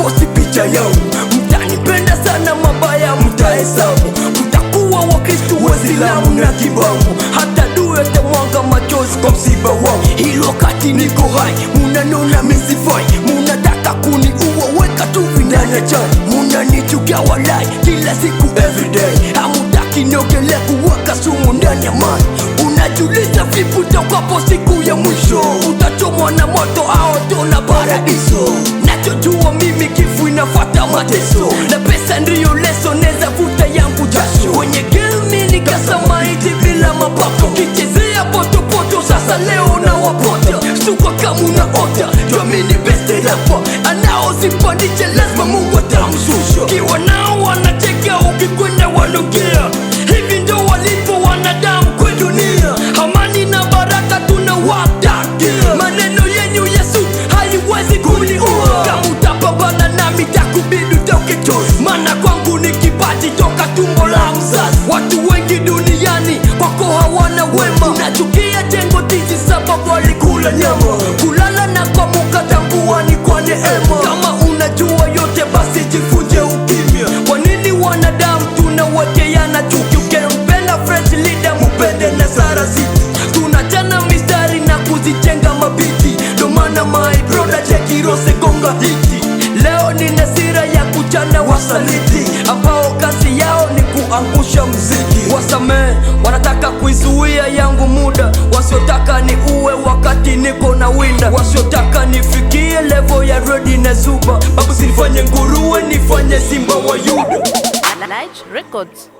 posti picha yangu. Mtanipenda sana, mabaya mtahesabu. Mtakuwa Wakristo, Waislamu na Kiislamu, hata dua mwanga machozi kwa msiba wangu. Hilo wakati niko hai, munanona misifai, munataka kuniua, weka tu vindana chai. Munanichukia walai, kila siku everyday. Hamutaki niogele kuweka sumu ndani ya maji. Unajiuliza vipi utakapo siku ya mwisho, utachomwa na moto au tona paradiso. Nachojua mimi kifo inafuata mateso, na pesa ndiyo leso, neza futa yangu jasho. Kwenye game nikasama iti bila mapato, kichezea poto poto, sasa leo na wapota. Suka kama unaota, jua mini best rapper, anaozipandisha lazima Mungu atamshusha. Kiwa nao wanacheka, ukikwenda wanongea, hivi ndo walipo wanadamu kwa dunia. Amani na baraka tunawatakia, maneno yenyu Yesu haiwezi kuniua. Kama utapambana nami takubidi utoke chozi, maana kwangu ni kipaji toka tumbo la mzazi. Watu wengi duniani wako hawana wema, unachukia jengo tizi sababu walikula nyama. Kulala na kuamka tambua ni kwa neema. Kama unajua yote basi jifunje ukimya. Kwa nini wanadamu tunawekeana chuki? Ukempenda fresh leader mupende na Sara City, tunachana mistari na kuzijenga mabiti. Ndo maana my brother Chekirose gonga hiti. Leo nina sira ya kuchana wasaliti, ambao kazi yao ni kuangusha mziki. Wasamee wanataka kuizuia yangu muda, wasiotaka ni uwe wakati niko na winda, wasiotaka nifikie level ya Redi na Zuba. Babu sinifanye nguruwe, nifanye simba wa Yuda. Light Records.